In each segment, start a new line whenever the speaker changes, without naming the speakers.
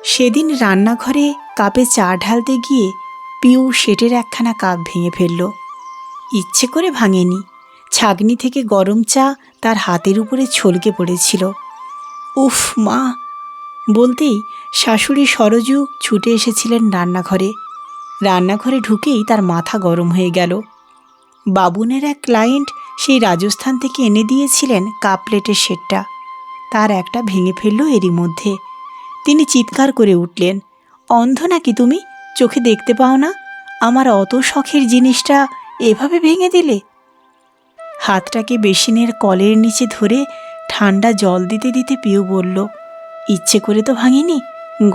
সেদিন রান্নাঘরে কাপে চা ঢালতে গিয়ে পিউ সেটের একখানা কাপ ভেঙে ফেলল। ইচ্ছে করে ভাঙেনি, ছাঁকনি থেকে গরম চা তার হাতের উপরে ছলকে পড়েছিল। উফ মা বলতেই শাশুড়ি সরজু ছুটে এসেছিলেন রান্নাঘরে ঢুকেই তার মাথা গরম হয়ে গেল। বাবুনের এক ক্লায়েন্ট সেই রাজস্থান থেকে এনে দিয়েছিলেন কাপ প্লেটের সেটটা, তার একটা ভেঙে ফেলল এরই মধ্যে। তিনি চিৎকার করে উঠলেন, অন্ধ নাকি তুমি? চোখে দেখতে পাও না? আমার অত শখের জিনিসটা এভাবে ভেঙে দিলে। হাতটাকে বেসিনের কলের নিচে ধরে ঠান্ডা জল দিতে দিতে পিউ বলল, ইচ্ছে করে তো ভাঙিনি,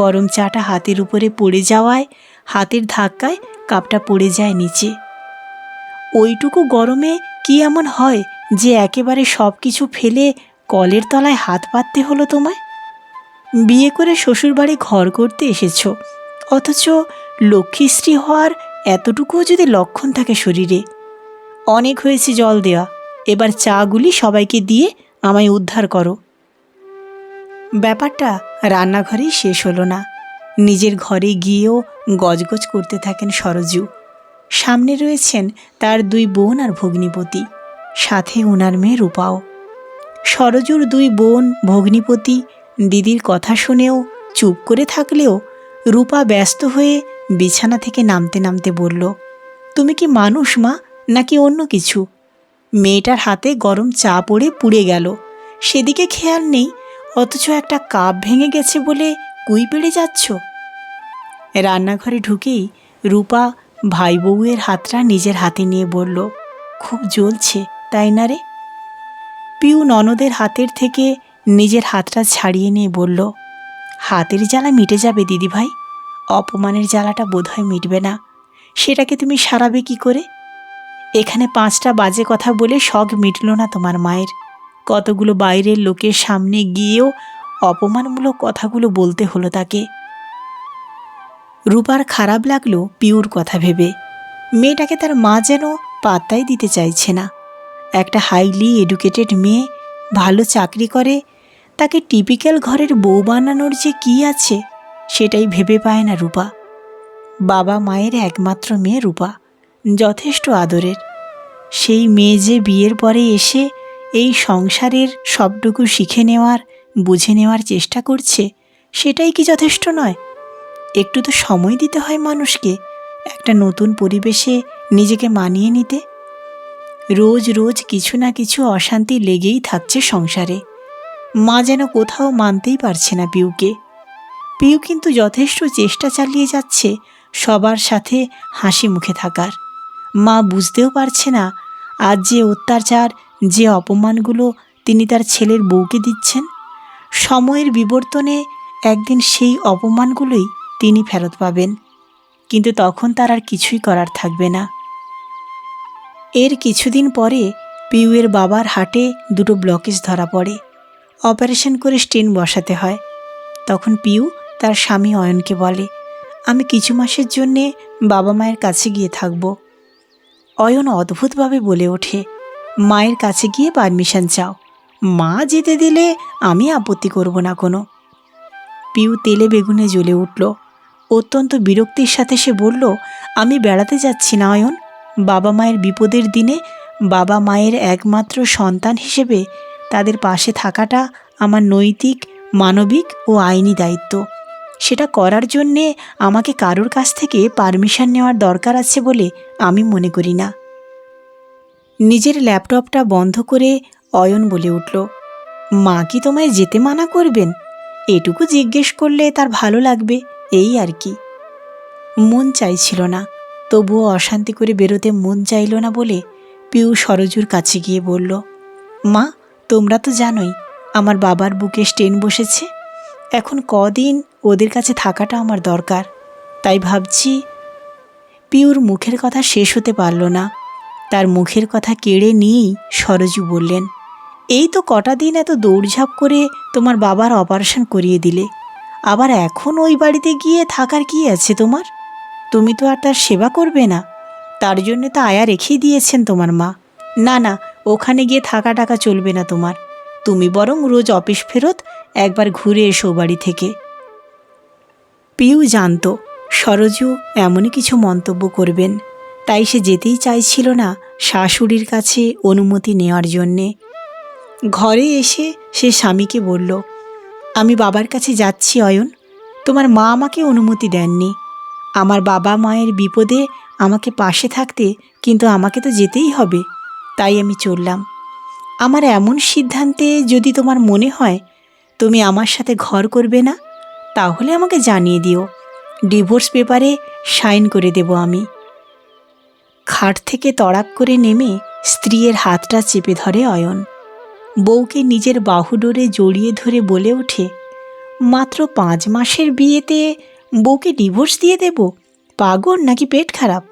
গরম চাটা হাতের উপরে পড়ে যাওয়ায় হাতের ধাক্কায় কাপটা পড়ে যায় নিচে। ওইটুকু গরমে কি এমন হয় যে একেবারে সব কিছু ফেলে কলের তলায় হাত পাততে হলো তোমায়? বিয়ে করে শ্বশুরবাড়ি ঘর করতে এসেছ, অথচ লক্ষ্মীশ্রী হওয়ার এতটুকুও যদি লক্ষণ থাকে শরীরে। অনেক হয়েছে জল দেওয়া, এবার চাগুলি সবাইকে দিয়ে আমায় উদ্ধার করো। ব্যাপারটা রান্নাঘরেই শেষ হলো না, নিজের ঘরে গিয়েও গজগজ করতে থাকেন সরজু। সামনে রয়েছেন তার দুই বোন আর ভগ্নিপতি, সাথে ওনার মেয়ে রূপাও। সরজুর দুই বোন ভগ্নিপতি দিদির কথা শুনেও চুপ করে থাকলেও রূপা ব্যস্ত হয়ে বিছানা থেকে নামতে নামতে বলল, তুমি কি মানুষ মা, নাকি অন্য কিছু? মেয়েটার হাতে গরম চা পড়ে পুড়ে গেল, সেদিকে খেয়াল নেই, অথচ একটা কাপ ভেঙে গেছে বলে কুই পেড়ে যাচ্ছ। রান্নাঘরে ঢুকেই রূপা ভাই বউয়ের হাতটা নিজের হাতে নিয়ে বলল, খুব জ্বলছে তাই না রে? পিউ ননদের হাতের থেকে নিজের হাতটা ছাড়িয়ে নিয়ে বলল, হাতের জ্বালা মিটে যাবে দিদিভাই, অপমানের জ্বালাটা বোধহয় মিটবে না। সেটাকে তুমি সারাবে কি করে? এখানে 5টা বাজে কথা বলে শখ মিটল না তোমার মায়ের। কতগুলো বাইরের লোকের সামনে গিয়েও অপমানমূলক কথাগুলো বলতে হলো তাকে। রূপার খারাপ লাগলো পিউর কথা ভেবে। মেয়েটাকে তার মা যেন পাত্তাই দিতে চাইছে না। একটা হাইলি এডুকেটেড মেয়ে, ভালো চাকরি করে, তাকে টিপিক্যাল ঘরের বউ বানানোর যে কী আছে সেটাই ভেবে পায় না রূপা। বাবা মায়ের একমাত্র মেয়ে রূপা, যথেষ্ট আদরের। সেই মেয়ে যে বিয়ের পরে এসে এই সংসারের সবটুকু শিখে নেওয়ার, বুঝে নেওয়ার চেষ্টা করছে, সেটাই কি যথেষ্ট নয়? একটু তো সময় দিতে হয় মানুষকে একটা নতুন পরিবেশে নিজেকে মানিয়ে নিতে। রোজ রোজ কিছু না কিছু অশান্তি লেগেই থাকছে সংসারে। মা যেন কোথাও মানতেই পারছে না পিউকে। পিউ কিন্তু যথেষ্ট চেষ্টা চালিয়ে যাচ্ছে সবার সাথে হাসি মুখে থাকার। মা বুঝতেও পারছে না আজ যে অত্যাচার, যে অপমানগুলো তিনি তার ছেলের বউকে দিচ্ছেন, সময়ের বিবর্তনে একদিন সেই অপমানগুলোই তিনি ফেরত পাবেন। কিন্তু তখন তার আর কিছুই করার থাকবে না। এর কিছুদিন পরে পিউয়ের বাবার হার্টে 2টো ব্লকেজ ধরা পড়ে, অপারেশন করে স্টেন বসাতে হয়। তখন পিউ তার স্বামী অয়নকে বলে, আমি কিছু মাসের জন্যে বাবা মায়ের কাছে গিয়ে থাকব। অয়ন অদ্ভুতভাবে বলে ওঠে, মায়ের কাছে গিয়ে পারমিশন চাও, মা যেতে দিলে আমি আপত্তি করব না কোনো। পিউ তেলে বেগুনে জ্বলে উঠল। অত্যন্ত বিরক্তির সাথে সে বলল, আমি বেড়াতে যাচ্ছি না অয়ন। বাবা মায়ের বিপদের দিনে বাবা মায়ের একমাত্র সন্তান হিসেবে তাদের পাশে থাকাটা আমার নৈতিক, মানবিক ও আইনি দায়িত্ব। সেটা করার জন্যে আমাকে কারোর কাছ থেকে পারমিশন নেওয়ার দরকার আছে বলে আমি মনে করি না। নিজের ল্যাপটপটা বন্ধ করে অয়ন বলে উঠল, মা কি তোমায় যেতে মানা করবেন? এটুকু জিজ্ঞেস করলে তার ভালো লাগবে, এই আর কি। মন চাইছিল না, তবুও অশান্তি করে বেরোতে মন চাইল না বলে পিউ সরজুর কাছে গিয়ে বলল, মা তোমরা তো জানোই আমার বাবার বুকে স্টেন বসেছে। এখন কদিন ওদের কাছে থাকাটা আমার দরকার, তাই ভাবছি। পিউর মুখের কথা শেষ হতে পারল না, তার মুখের কথা কেড়ে নিয়েই সরজু বললেন, এই তো কটা দিন এত দৌড়ঝাঁপ করে তোমার বাবার অপারেশন করিয়ে দিলে, আবার এখন ওই বাড়িতে গিয়ে থাকার কি আছে তোমার? তুমি তো আর তার সেবা করবে না, তার জন্য তো আয়া রেখেই দিয়েছেন তোমার মা। না না, ওখানে গিয়ে থাকা টাকা চলবে না তোমার। তুমি বরং রোজ অফিস ফেরত একবার ঘুরে এসো বাড়ি থেকে। পিউ জানত সরজু এমনই কিছু মন্তব্য করবেন, তাই সে যেতেই চাইছিল না শাশুড়ির কাছে অনুমতি নেওয়ার জন্যে। ঘরে এসে সে স্বামীকে বলল, আমি বাবার কাছে যাচ্ছি অয়ন, তোমার মা আমাকে অনুমতি দেননি। আমার বাবা মায়ের বিপদে আমাকে পাশে থাকতে, কিন্তু আমাকে তো যেতেই হবে, তাই আমি চললাম। আমার এমন সিদ্ধান্তে যদি তোমার মনে হয় তুমি আমার সাথে ঘর করবে না, তাহলে আমাকে জানিয়ে দিও, ডিভোর্স পেপারে সাইন করে দেব আমি। খাট থেকে তড়াক করে নেমে স্ত্রীর হাতটা চেপে ধরে অয়ন। বউকে নিজের বাহুডোরে জড়িয়ে ধরে বলে ওঠে, মাত্র 5 মাসের বিয়েতে বউকে ডিভোর্স দিয়ে দেব? পাগল নাকি পেট খারাপ?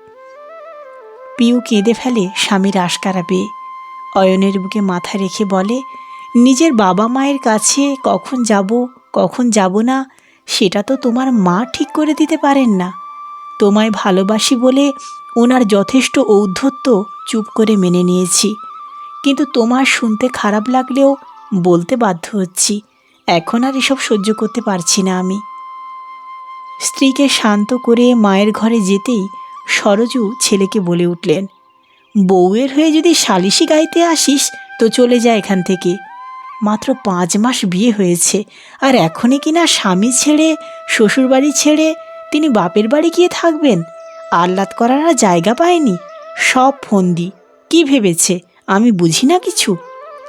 পিউ কেঁদে ফেলে স্বামীর আশকারা পেয়ে। অয়নের বুকে মাথা রেখে বলে, নিজের বাবা মায়ের কাছে কখন যাব না সেটা তো তোমার মা ঠিক করে দিতে পারেন না। তোমায় ভালোবাসি বলে ওনার যথেষ্ট ঔদ্ধত্য চুপ করে মেনে নিয়েছি, কিন্তু তোমার শুনতে খারাপ লাগলেও বলতে বাধ্য হচ্ছি, এখন আর এসব সহ্য করতে পারছি না আমি। স্ত্রীকে শান্ত করে মায়ের ঘরে যেতেই সরজু ছেলেকে বলে উঠলেন, বউয়ের হয়ে যদি সালিশি গাইতে আসিস তো চলে যা এখান থেকে। মাত্র 5 মাস বিয়ে হয়েছে, আর এখনই কিনা স্বামী ছেড়ে, শ্বশুরবাড়ি ছেড়ে তিনি বাপের বাড়ি গিয়ে থাকবেন? আহ্লাদ করার আর জায়গা পায়নি, সব ফন্দি। কি ভেবেছে আমি বুঝি না কিছু?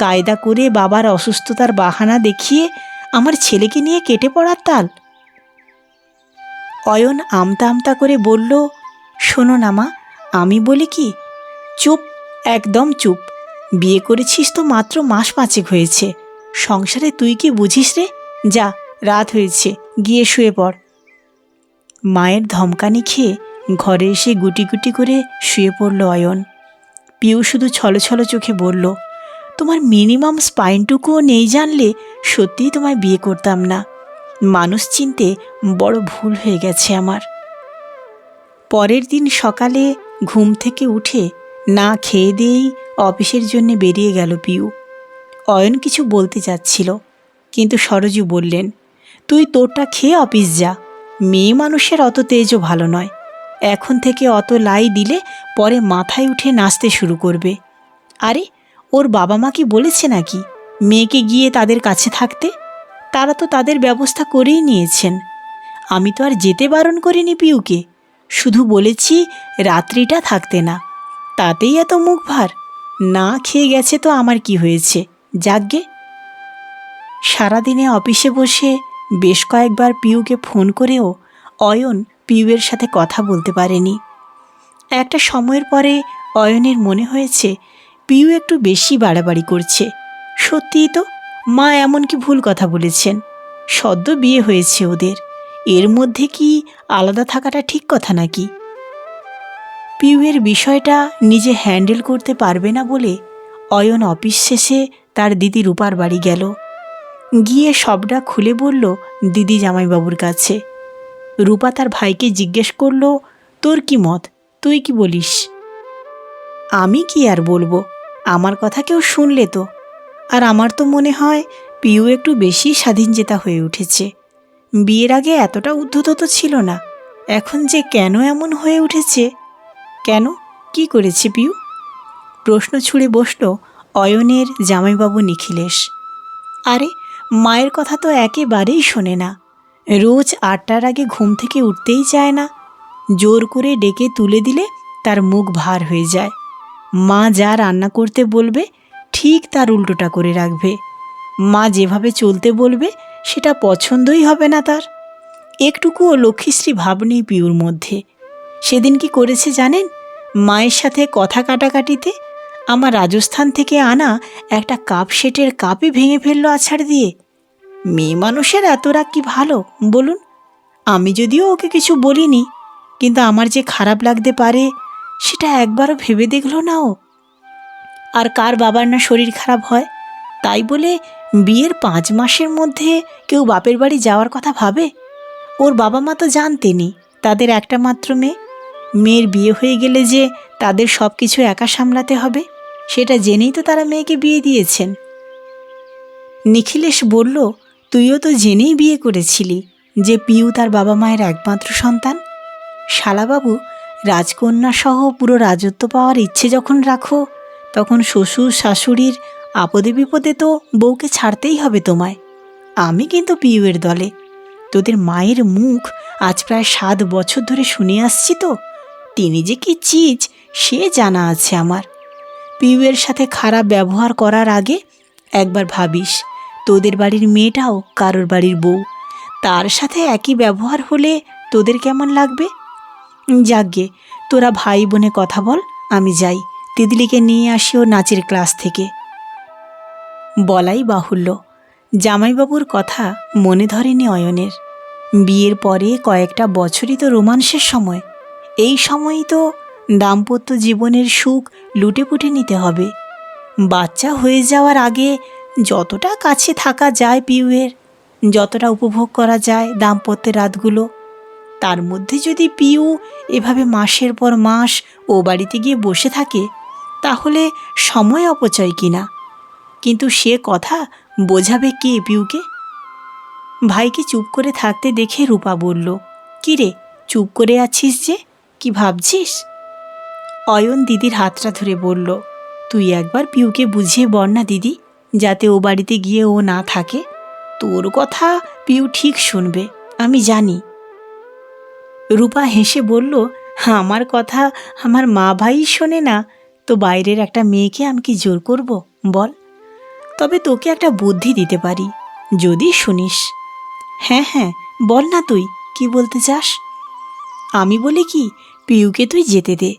কায়দা করে বাবার অসুস্থতার বাহানা দেখিয়ে আমার ছেলেকে নিয়ে কেটে পড়ার তাল। অয়ন আমতা আমতা করে বলল, শোনো না মা, আমি বলি কি? চুপ, একদম চুপ। বিয়ে করেছিস তো মাত্র মাস 5 হয়েছে, সংসারে তুই কি বুঝিস রে? যা, রাত হয়েছে, গিয়ে শুয়ে পড়। মায়ের ধমকানি খেয়ে ঘরে এসে গুটি গুটি করে শুয়ে পড়ল অয়ন। পিউ শুধু ছলছল চোখে বলল, তোমার মিনিমাম স্পাইনটুকুও নেই জানলে সত্যিই তোমায় বিয়ে করতাম না। মানুষ চিনতে বড় ভুল হয়ে গেছে আমার। পরের দিন সকালে ঘুম থেকে উঠে না খেয়ে দিয়েই অফিসের জন্য বেরিয়ে গেল পিউ। অয়ন কিছু বলতে যাচ্ছিল, কিন্তু সরজু বললেন, তুই তোরটা খেয়ে অফিস যা। মেয়ে মানুষের অত তেজও ভালো নয়, এখন থেকে অত লাই দিলে পরে মাথায় উঠে নাচতে শুরু করবে। আরে, ওর বাবা মা কি বলেছে নাকি মেয়েকে গিয়ে তাদের কাছে থাকতে? তারা তো তাদের ব্যবস্থা করেই নিয়েছেন। আমি তো আর যেতে বারণ করিনি পিউকে, শুধু বলেছি রাত্রিটা থাকতে না। তাতেই এত মুখ ভার? না খেয়ে গেছে তো আমার কি হয়েছে, যাকগে। সারাদিনে অফিসে বসে বেশ কয়েকবার পিউকে ফোন করেও অয়ন পিউয়ের সাথে কথা বলতে পারেনি। একটা সময়ের পরে অয়নের মনে হয়েছে পিউ একটু বেশি বাড়াবাড়ি করছে। সত্যিই তো, মা এমন কি ভুল কথা বলেছেন? সদ্য বিয়ে হয়েছে ওদের, এর মধ্যে কি আলাদা থাকাটা ঠিক কথা নাকি? পিউয়ের বিষয়টা নিজে হ্যান্ডেল করতে পারবে না বলে অয়ন অফিস শেষে তার দিদি রূপার বাড়ি গেল। গিয়ে সবটা খুলে বলল দিদি জামাইবাবুর কাছে। রূপা তার ভাইকে জিজ্ঞেস করল, তোর কি মত, তুই কি বলিস? আমি কি আর বলবো, আমার কথা কেউ শুনলে তো। আর আমার তো মনে হয় পিউ একটু বেশি স্বাধীনচেতা হয়ে উঠেছে। বিয়ের আগে এতটা উদ্ধত তো ছিল না, এখন যে কেন এমন হয়ে উঠেছে। কেন, কি করেছে পিউ? প্রশ্ন ছুড়ে বসল অয়নের জামাইবাবু নিখিলেশ। আরে, মায়ের কথা তো একেবারেই শোনে না, রোজ 8টার আগে ঘুম থেকে উঠতেই চায় না। জোর করে ডেকে তুলে দিলে তার মুখ ভার হয়ে যায়। মা যা রান্না করতে বলবে ঠিক তার উল্টোটা করে রাখবে। মা যেভাবে চলতে বলবে সেটা পছন্দই হবে না তার। একটুকুও লক্ষ্মীশ্রী ভাব নেই পিউর মধ্যে। সেদিন কি করেছে জানেন? মায়ের সাথে কথা কাটাকাটিতে আমার রাজস্থান থেকে আনা একটা কাপ সেটের কাপই ভেঙে ফেললো আছাড় দিয়ে। মেয়ে মানুষের এত রাগ কি ভালো বলুন? আমি যদিও ওকে কিছু বলিনি, কিন্তু আমার যে খারাপ লাগতে পারে সেটা একবারও ভেবে দেখল না ও। আর কার বাবার না শরীর খারাপ হয়, তাই বলে বিয়ের 5 মাসের মধ্যে কেউ বাপের বাড়ি যাওয়ার কথা ভাবে? ওর বাবা মা তো জানতেনি তাদের একটা মাত্র মেয়ের বিয়ে হয়ে গেলে যে তাদের সব কিছু একা সামলাতে হবে, সেটা জেনেই তো তারা মেয়েকে বিয়ে দিয়েছেন। নিখিলেশ বলল, তুইও তো জেনেই বিয়ে করেছিলি, যে পিউ তার বাবা মায়ের একমাত্র সন্তান? শালাবাবু, রাজকন্যা সহ পুরো রাজত্ব পাওয়ার ইচ্ছে যখন রাখো, তখন শ্বশুর শাশুড়ির আপদে বিপদে তো বউকে ছাড়তেই হবে তোমায়। আমি কিন্তু পিউয়ের দলে। তোদের মায়ের মুখ আজ প্রায় 7 বছর ধরে শুনে আসছি তো, তিনি যে কি চিজ সে জানা আছে আমার। পিউয়ের সাথে খারাপ ব্যবহার করার আগে একবার ভাবিস, তোদের বাড়ির মেয়েটাও কারোর বাড়ির বউ, তার সাথে একই ব্যবহার হলে তোদের কেমন লাগবে? যাকগে, তোরা ভাই বোনে কথা বল, আমি যাই, তিতলিকে নিয়ে আসি ও নাচের ক্লাস থেকে। বলাই বাহুল্য, জামাইবাবুর কথা মনে ধরেনি অয়নের। বিয়ের পরে কয়েকটা বছরই তো রোমান্সের সময়, এই সময়ই তো দাম্পত্য জীবনের সুখ লুটেপুটে নিতে হবে। বাচ্চা হয়ে যাওয়ার আগে যতটা কাছে থাকা যায় পিউয়ের, যতটা উপভোগ করা যায় দাম্পত্যের রাতগুলো, তার মধ্যে যদি পিউ এভাবে মাসের পর মাস ও বাড়িতে গিয়ে বসে থাকে, তাহলে সময় অপচয় কিনা। কিন্তু সে কথা বোঝাবে কে পিউকে? ভাইকে চুপ করে থাকতে দেখে রূপা বলল, কী রে, চুপ করে আছিস যে, কি ভাবছিস? অয়ন দিদির হাতটা ধরে বলল, তুই একবার পিউকে বুঝিয়ে বল না দিদি, যাতে ও বাড়িতে গিয়ে ও না থাকে। তোর কথা পিউ ঠিক শুনবে, আমি জানি। রূপা হেসে বলল, আমার কথা আমার মা ভাই শোনে না তো বাইরের একটা মেয়েকে আমি কি জোর করব বল? তবে তোকে একটা বুদ্ধি দিতে পারি, যদি শুনিস। হ্যাঁ হ্যাঁ, বল না, তুই কি বলতে চাস? আমি বলি কি, পিউকে তুই যেতে দে।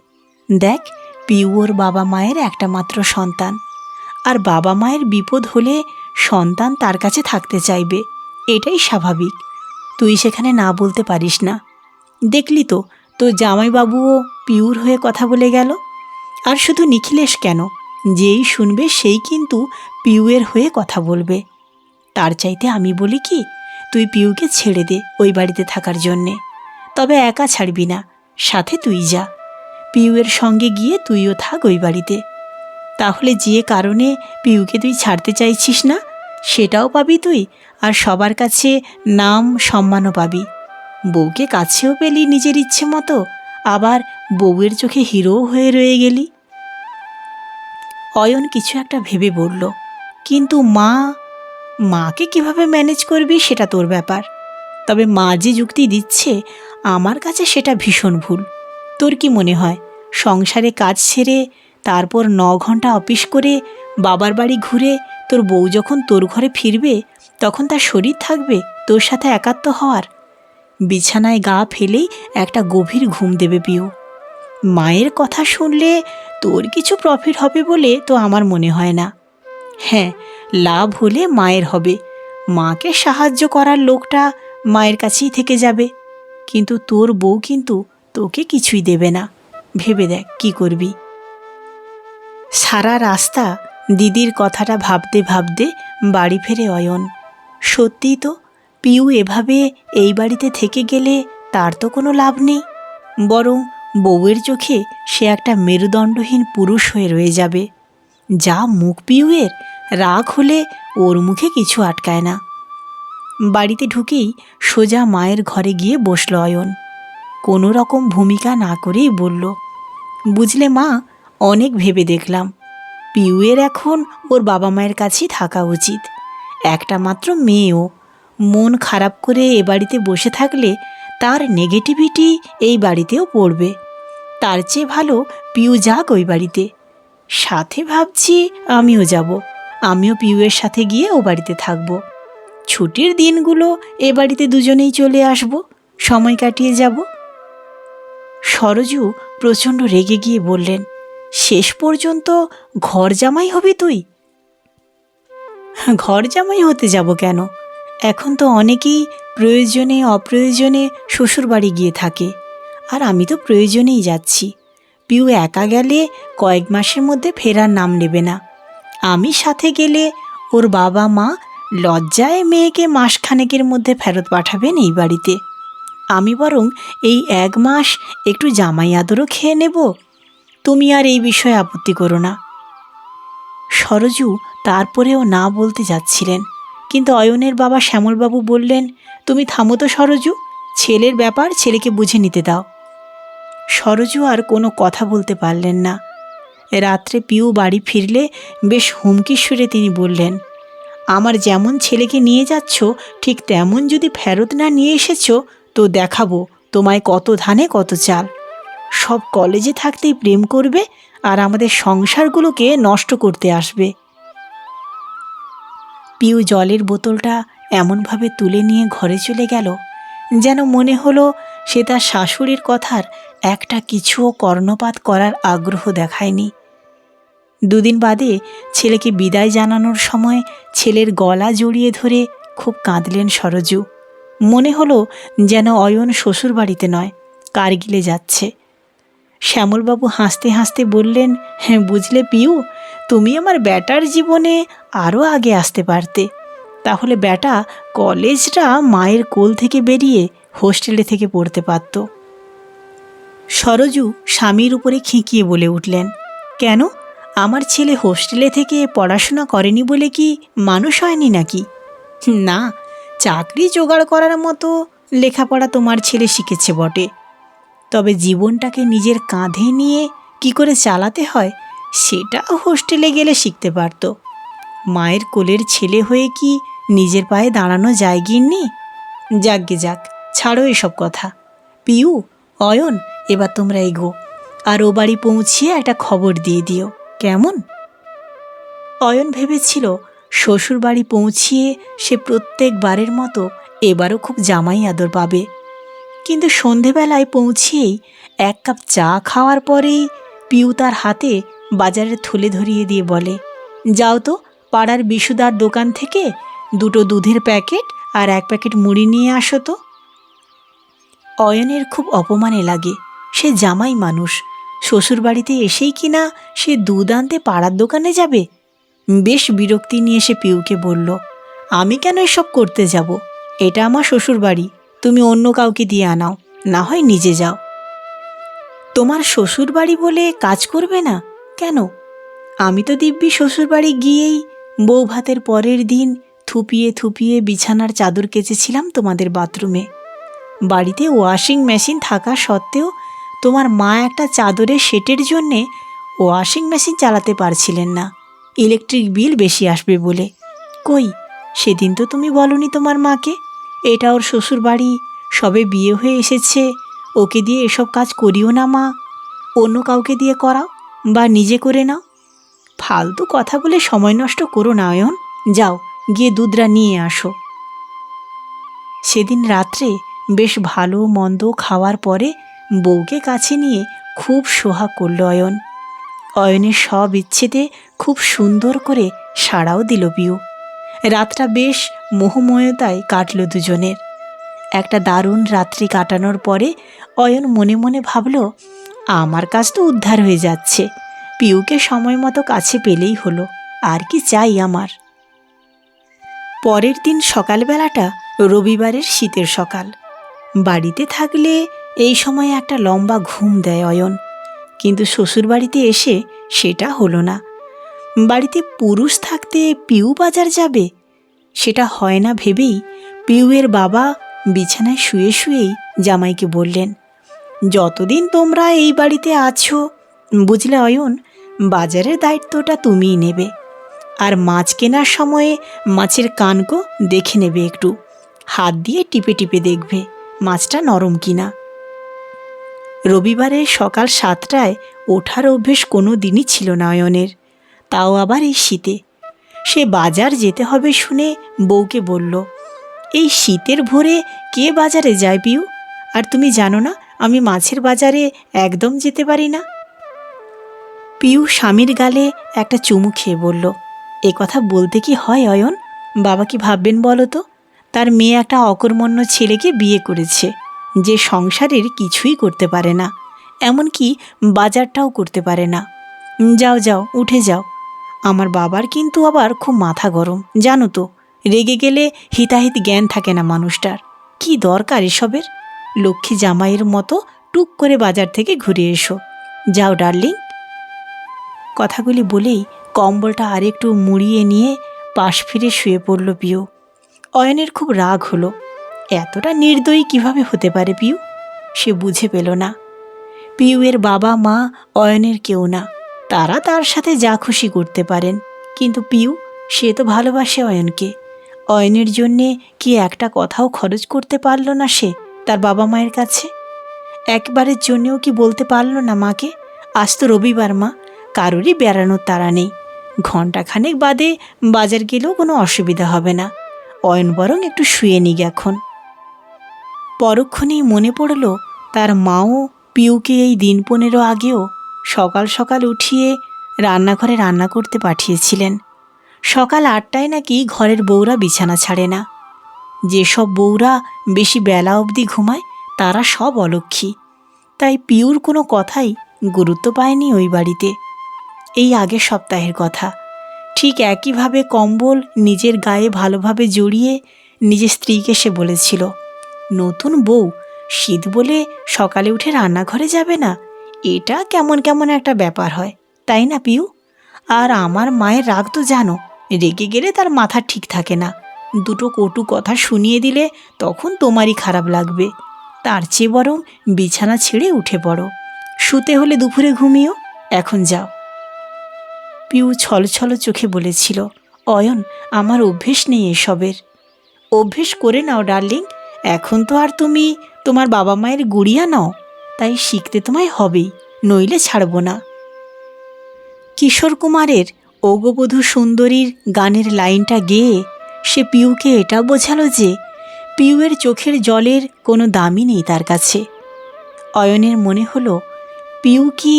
দেখ, পিউ ওর বাবা মায়ের একটা মাত্র সন্তান, আর বাবা মায়ের বিপদ হলে সন্তান তার কাছে থাকতে চাইবে, এটাই স্বাভাবিক। তুই সেখানে না বলতে পারিস না। দেখলি তো, তোর জামাইবাবুও পিউর হয়ে কথা বলে গেল। আর শুধু নিখিলেশ কেন, যেই শুনবে সেই কিন্তু পিউয়ের হয়ে কথা বলবে। তার চাইতে আমি বলি কি, তুই পিউকে ছেড়ে দে ওই বাড়িতে থাকার জন্যে। তবে একা ছাড়বি না, সাথে তুই যা। পিউয়ের সঙ্গে গিয়ে তুইও থাক ওই বাড়িতে। তাহলে যে কারণে পিউকে তুই ছাড়তে চাইছিস না সেটাও পাবি তুই, আর সবার কাছে নাম সম্মানও পাবি। বউকে কাছেও পেলি নিজের ইচ্ছে মতো, আবার বউয়ের চোখে হিরো হয়ে রয়ে গেলি। অয়ন কিছু একটা ভেবে বলল, কিন্তু মাকে কিভাবে ম্যানেজ করবি সেটা তোর ব্যাপার। তবে মা যে যুক্তি দিচ্ছে আমার কাছে সেটা ভীষণ ভুল। তোর কি মনে হয় সংসারে কাজ ছেড়ে তারপর 9 ঘন্টা অফিস করে বাবার বাড়ি ঘুরে তোর বউ যখন তোর ঘরে ফিরবে তখন তার শরীর থাকবে তোর সাথে একাত্ম হওয়ার? বিছানায় গা ফেলেই একটা গভীর ঘুম দেবে পিউ। মায়ের কথা শুনলে তোর কিছু প্রফিট হবে বলে তো আমার মনে হয় না। হ্যাঁ, লাভ হলে মায়ের হবে, মাকে সাহায্য করার লোকটা মায়ের কাছেই থেকে যাবে, কিন্তু তোর বউ কিন্তু তোকে কিছুই দেবে না। ভেবে দেখ কি করবি। সারা রাস্তা দিদির কথাটা ভাবতে ভাবতে বাড়ি ফেরে অয়ন। সত্যিই তো, পিউ এভাবে এই বাড়িতে থেকে গেলে তার তো কোনো লাভ নেই, বরং বউয়ের চোখে সে একটা মেরুদণ্ডহীন পুরুষ হয়ে রয়ে যাবে। যা মুখ পিউয়ের, রাগ হলে ওর মুখে কিছু আটকায় না। বাড়িতে ঢুকেই সোজা মায়ের ঘরে গিয়ে বসল অয়ন। কোনো রকম ভূমিকা না করেই বলল, বুঝলে মা, অনেক ভেবে দেখলাম, পিউয়ের এখন ওর বাবা মায়ের কাছেই থাকা উচিত। একটা মাত্র মেয়েও, মন খারাপ করে এ বাড়িতে বসে থাকলে তার নেগেটিভিটি এই বাড়িতেও পড়বে। তার চেয়ে ভালো পিউ যাক ওই বাড়িতে। সাথে ভাবছি আমিও যাব, আমিও পিউয়ের সাথে গিয়ে ও বাড়িতে থাকব। ছুটির দিনগুলো এ বাড়িতে দুজনেই চলে আসব, সময় কাটিয়ে যাব। সরজু প্রচণ্ড রেগে গিয়ে বললেন, শেষ পর্যন্ত ঘর জামাই হবি তুই? ঘর জামাই হতে যাব কেন? এখন তো অনেকেই প্রয়োজনে অপ্রয়োজনে শ্বশুর বাড়ি গিয়ে থাকে, আর আমি তো প্রয়োজনেই যাচ্ছি। পিউ একা গেলে কয়েক মাসের মধ্যে ফেরার নাম নেবে না। আমি সাথে গেলে ওর বাবা মা লজ্জায় মেয়েকে মাসখানেকের মধ্যে ফেরত পাঠাবেন এই বাড়িতে। আমি বরং এই 1 মাস একটু জামাই আদরও খেয়ে নেব। তুমি আর এই বিষয়ে আপত্তি করো না। সরজু তারপরেও না বলতে যাচ্ছিলেন, কিন্তু অয়নের বাবা শ্যামলবাবু বললেন, তুমি থামো তো সরজু, ছেলের ব্যাপার ছেলেকে বুঝে নিতে দাও। সরজু আর কোনো কথা বলতে পারলেন না। রাত্রে পিউ বাড়ি ফিরলে বেশ হুমকির সুরে তিনি বললেন, আমার যেমন ছেলেকে নিয়ে যাচ্ছ ঠিক তেমন যদি ফেরত না নিয়ে এসেছ তো দেখাবো তোমায় কত ধানে কত চাল। সব কলেজে থাকতেই প্রেম করবে আর আমাদের সংসারগুলোকে নষ্ট করতে আসবে। পিউ জলের বোতলটা এমনভাবে তুলে নিয়ে ঘরে চলে গেল যেন মনে হলো সে তার শাশুড়ির কথার একটা কিছুও কর্ণপাত করার আগ্রহ দেখায়নি। দুদিন বাদে ছেলেকে বিদায় জানানোর সময় ছেলের গলা জড়িয়ে ধরে খুব কাঁদলেন সরজু। মনে হলো যেন অয়ন শ্বশুরবাড়িতে নয়, কারগিলে যাচ্ছে। শ্যামলবাবু হাসতে হাসতে বললেন, হ্যাঁ বুঝলে পিউ, তুমি আমার ব্যাটার জীবনে আরও আগে আসতে পারতে। তাহলে ব্যাটা কলেজটা মায়ের কোল থেকে বেরিয়ে হোস্টেলে থেকে পড়তে পারত। সরজু স্বামীর উপরে খিঁকিয়ে বলে উঠলেন, কেন, আমার ছেলে হোস্টেলে থেকে পড়াশোনা করেনি বলে কি মানুষ হয়নি নাকি? না, চাকরি জোগাড় করার মতো লেখাপড়া তোমার ছেলে শিখেছে বটে, তবে জীবনটাকে নিজের কাঁধে নিয়ে কি করে চালাতে হয় সেটা হোস্টেলে গেলে শিখতে পারত। মায়ের কোলের ছেলে হয়ে কি নিজের পায়ে দাঁড়ানো যায় গিন্নি? যাকগে যাক, ছাড়ো এসব কথা। পিউ, অয়ন, এবার তোমরা এগো আর ও বাড়ি পৌঁছিয়ে একটা খবর দিয়ে দিও, কেমন? অয়ন ভেবেছিল শ্বশুর বাড়ি পৌঁছিয়ে সে প্রত্যেকবারের মতো এবারও খুব জামাই আদর পাবে, কিন্তু সন্ধেবেলায় পৌঁছিয়েই এক কাপ চা খাওয়ার পরেই পিউ তার হাতে বাজারের থলে ধরিয়ে দিয়ে বলে, যাও তো পাড়ার বিশুদার দোকান থেকে 2টো দুধের প্যাকেট আর 1 প্যাকেট মুড়ি নিয়ে আসো তো। অয়নের খুব অপমানে লাগে, সে জামাই মানুষ, শ্বশুরবাড়িতে এসেই কিনা সে দুধ আনতে পাড়ার দোকানে যাবে। বেশ বিরক্তি নিয়ে সে পিউকে বলল, আমি কেন এসব করতে যাব? এটা আমার শ্বশুরবাড়ি, তুমি অন্য কাউকে দিয়ে আনাও, না হয় নিজে যাও। তোমার শ্বশুরবাড়ি বলে কাজ করবে না কেন? আমি তো দিব্যি শ্বশুরবাড়ি গিয়েই বউ ভাতের পরের দিন থুপিয়ে থুপিয়ে বিছানার চাদর কেচেছিলাম তোমাদের বাথরুমে। বাড়িতে ওয়াশিং মেশিন থাকা সত্ত্বেও তোমার মা একটা চাদরের সেটের জন্যে ওয়াশিং মেশিন চালাতে পারছিলেন না, ইলেকট্রিক বিল বেশি আসবে বলে। কই, সেদিন তো তুমি বলনি তোমার মাকে এটা ওর শ্বশুর বাড়ি, সবে বিয়ে হয়ে এসেছে, ওকে দিয়ে এসব কাজ করিও না মা, অন্য কাউকে দিয়ে করাও বা নিজে করে নাও। ফালতু কথা বলে সময় নষ্ট করো না অয়ন, যাও গিয়ে দুধরা নিয়ে আসো। সেদিন রাত্রে বেশ ভালো মন্দ খাওয়ার পরে বউকে কাছে নিয়ে খুব সোহাগ করল অয়ন। অয়নের সব ইচ্ছেতে খুব সুন্দর করে সাড়াও দিল পিউ। রাতটা বেশ মোহময়তায় কাটল দুজনের। একটা দারুণ রাত্রি কাটানোর পরে অয়ন মনে মনে ভাবল, আমার কাজ তো উদ্ধার হয়ে যাচ্ছে, পিউকে সময় মতো কাছে পেলেই হলো, আর কি চাই আমার। পরের দিন সকালবেলাটা রবিবারের শীতের সকাল। বাড়িতে থাকলে এই সময় একটা লম্বা ঘুম দেয় অয়ন, কিন্তু শ্বশুরবাড়িতে এসে সেটা হলো না। বাড়িতে পুরুষ থাকতে পিউ বাজার যাবে, সেটা হয় না ভেবেই পিউয়ের বাবা বিছানায় শুয়ে শুয়েই জামাইকে বললেন, যতদিন তোমরা এই বাড়িতে আছো বুঝলে অয়ন, বাজারের দায়িত্বটা তুমিই নেবে, আর মাছ কেনার সময়ে মাছের কানকো দেখে নেবে, একটু হাত দিয়ে টিপে টিপে দেখবে মাছটা নরম কিনা। রবিবারে সকাল 7টায় ওঠার অভ্যেস কোনো দিনই ছিল না অয়নের, তাও আবার এই শীতে। সে বাজার যেতে হবে শুনে বউকে বলল, এই শীতের ভোরে কে বাজারে যায় পিউ? আর তুমি জানো না আমি মাছের বাজারে একদম যেতে পারি না। পিউ স্বামীর গালে একটা চুমু খেয়ে বলল, এ কথা বলতে কি হয় অয়ন? বাবা কি ভাববেন বলো তো? তার মেয়ে একটা অকর্মণ্য ছেলেকে বিয়ে করেছে, যে সংসারের কিছুই করতে পারে না, এমনকি বাজারটাও করতে পারে না। যাও যাও উঠে যাও। আমার বাবার কিন্তু আবার খুব মাথা গরম, জানো তো, রেগে গেলে হিতাহিত জ্ঞান থাকে না মানুষটার। কি দরকার এসবের? লক্ষ্মী জামাইয়ের মতো টুক করে বাজার থেকে ঘুরে এসো। যাও ডার্লিং। কথাগুলি বলেই কম্বলটা আরেকটু মুড়িয়ে নিয়ে পাশ ফিরে শুয়ে পড়ল পিউ। অয়নের খুব রাগ হলো, এতটা নির্দয়ী কিভাবে হতে পারে পিউ? সে বুঝে পেল না। পিউয়ের বাবা মা অয়নের কেউ না, তারা তার সাথে যা খুশি করতে পারেন, কিন্তু পিউ, সে তো ভালোবাসে অয়নকে। অয়নের জন্যে কি একটা কথাও খরচ করতে পারল না সে তার বাবা মায়ের কাছে? একবারের জন্যেও কি বলতে পারল না মাকে, আজ তো রবিবার মা, কারোরই বেড়ানোর তাড়া নেই, ঘণ্টাখানেক বাদে বাজার গেলেও কোনো অসুবিধা হবে না, অয়ন বরং একটু শুয়ে নিক এখন। পরক্ষণেই মনে পড়ল তার মাও পিউকে এই দিন 15 আগেও সকাল সকাল উঠিয়ে রান্নাঘরে রান্না করতে পাঠিয়েছিলেন। সকাল 8টায় নাকি ঘরের বউরা বিছানা ছাড়ে না। যেসব বউরা বেশি বেলা অবধি ঘুমায় তারা সব অলক্ষী। তাই পিউর কোনো কথাই গুরুত্ব পায়নি ওই বাড়িতে। এই আগের সপ্তাহের কথা। ঠিক একইভাবে কম্বল নিজের গায়ে ভালোভাবে জড়িয়ে নিজের স্ত্রীকে সে বলেছিল, নতুন বউ শীত বলে সকালে উঠে রান্নাঘরে যাবে না, এটা কেমন কেমন একটা ব্যাপার হয়, তাই না পিউ? আর আমার মায়ের রাগ তো জানো, রেগে গেলে তার মাথা ঠিক থাকে না, দুটো কটু কথা শুনিয়ে দিলে তখন তোমারই খারাপ লাগবে। তার চেয়ে বরং বিছানা ছেড়ে উঠে পড়ো, শুতে হলে দুপুরে ঘুমিও, এখন যাও। পিউ ছলছল চোখে বলেছিল, অয়ন, আমার অভ্যেস নেই এসবের। অভ্যেস করে নাও ডার্লিং, এখন তো আর তুমি তোমার বাবা মায়ের গুড়িয়া নাও, তাই শিখতে তোমায় হবেই, নইলে ছাড়ব না। কিশোর কুমারের অগবধূ সুন্দরীর গানের লাইনটা গেয়ে সে পিউকে এটা বোঝালো যে পিউয়ের চোখের জলের কোনো দামই নেই তার কাছে। অয়নের মনে হলো পিউ কি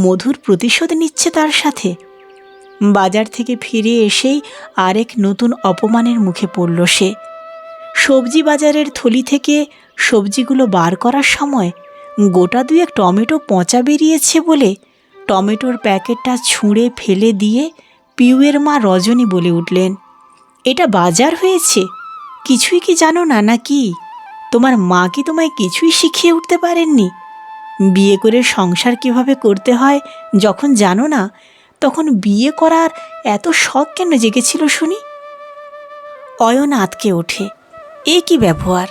মধুর প্রতিশোধ নিচ্ছে তার সাথে। বাজার থেকে ফিরে এসেই আরেক নতুন অপমানের মুখে পড়ল সে। সবজি বাজারের থলি থেকে সবজিগুলো বার করার সময় গোটা 2 টমেটো পচা বেরিয়েছে বলে টমেটোর প্যাকেটটা ছুঁড়ে ফেলে দিয়ে পিউয়ের মা রজনী বলে উঠলেন, এটা বাজার হয়েছে, কিছুই কি জানো না নাকি? তোমার মা কি তোমায় কিছুই শিখিয়ে উঠতে পারেননি? বিয়ে করে সংসার কিভাবে করতে হয় যখন জানো না, তখন বিয়ে করার এত শখ কেন জেগেছিল শুনি? অয়ন আঁতকে ওঠে। এ কি ব্যবহার?